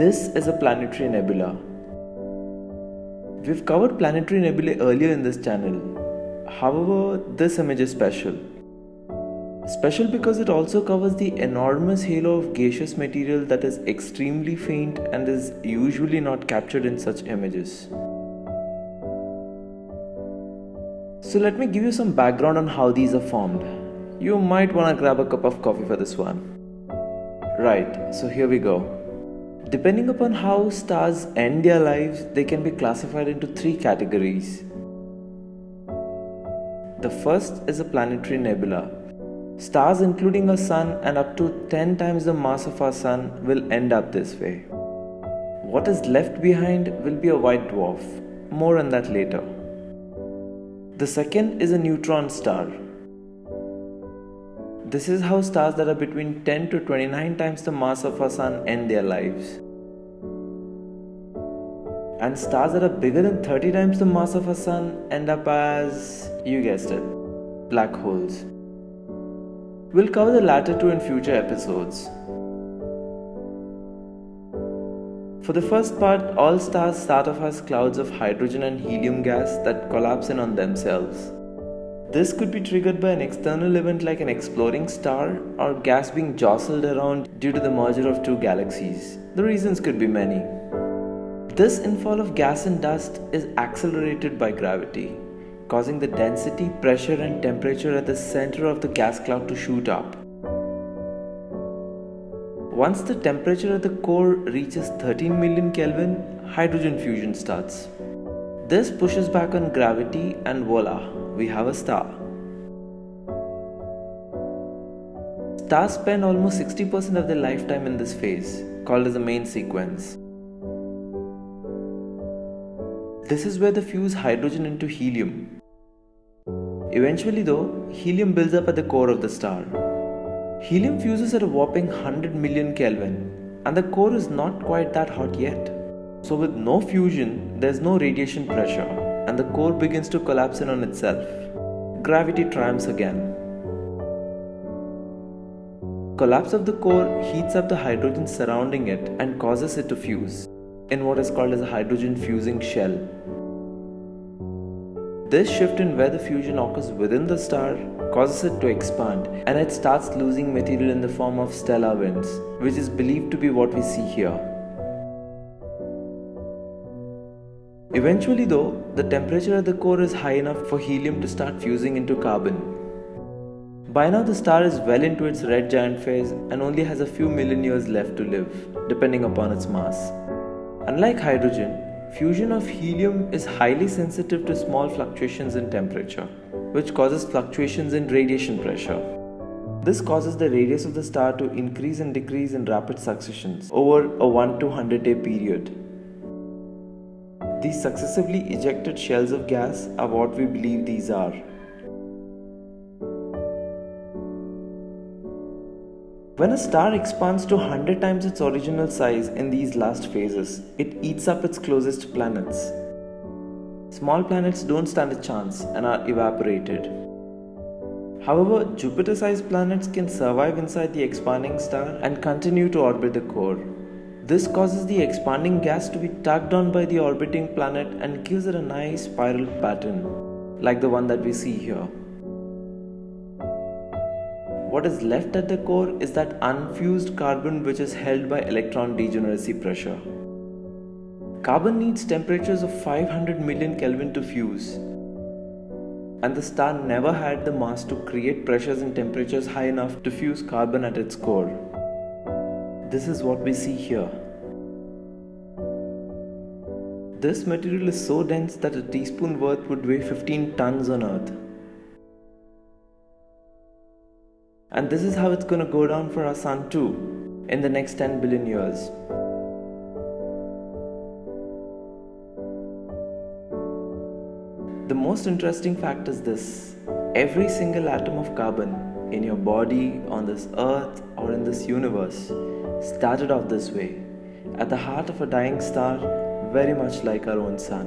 This is a planetary nebula. We've covered planetary nebulae earlier in this channel. However, this image is special. Special because it also covers the enormous halo of gaseous material that is extremely faint and is usually not captured in such images. So let me give you some background on how these are formed. You might want to grab a cup of coffee for this one. Right, so here we go. Depending upon how stars end their lives, they can be classified into three categories. The first is a planetary nebula. Stars including our sun and up to 10 times the mass of our sun will end up this way. What is left behind will be a white dwarf. More on that later. The second is a neutron star. This is how stars that are between 10 to 29 times the mass of our sun end their lives. And stars that are bigger than 30 times the mass of our sun end up as, you guessed it, black holes. We'll cover the latter two in future episodes. For the first part, all stars start off as clouds of hydrogen and helium gas that collapse in on themselves. This could be triggered by an external event like an exploding star or gas being jostled around due to the merger of two galaxies. The reasons could be many. This infall of gas and dust is accelerated by gravity, causing the density, pressure and temperature at the center of the gas cloud to shoot up. Once the temperature at the core reaches 13 million Kelvin, hydrogen fusion starts. This pushes back on gravity and voila, we have a star. Stars spend almost 60% of their lifetime in this phase, called as the main sequence. This is where they fuse hydrogen into helium. Eventually though, helium builds up at the core of the star. Helium fuses at a whopping 100 million Kelvin, and the core is not quite that hot yet. So with no fusion, there's no radiation pressure, and the core begins to collapse in on itself. Gravity triumphs again. Collapse of the core heats up the hydrogen surrounding it and causes it to fuse in what is called as a hydrogen fusing shell. This shift in where the fusion occurs within the star causes it to expand, and it starts losing material in the form of stellar winds, which is believed to be what we see here. Eventually though, the temperature at the core is high enough for helium to start fusing into carbon. By now the star is well into its red giant phase and only has a few million years left to live, depending upon its mass. Unlike hydrogen, fusion of helium is highly sensitive to small fluctuations in temperature, which causes fluctuations in radiation pressure. This causes the radius of the star to increase and decrease in rapid successions over a 1 to 100 day period. These successively ejected shells of gas are what we believe these are. When a star expands to 100 times its original size in these last phases, it eats up its closest planets. Small planets don't stand a chance and are evaporated. However, Jupiter-sized planets can survive inside the expanding star and continue to orbit the core. This causes the expanding gas to be tugged on by the orbiting planet and gives it a nice spiral pattern, like the one that we see here. What is left at the core is that unfused carbon which is held by electron degeneracy pressure. Carbon needs temperatures of 500 million Kelvin to fuse, and the star never had the mass to create pressures and temperatures high enough to fuse carbon at its core. This is what we see here. This material is so dense that a teaspoon worth would weigh 15 tons on Earth. And this is how it's going to go down for our sun too, in the next 10 billion years. The most interesting fact is this: every single atom of carbon in your body, on this earth, or in this universe started off this way, at the heart of a dying star, very much like our own sun.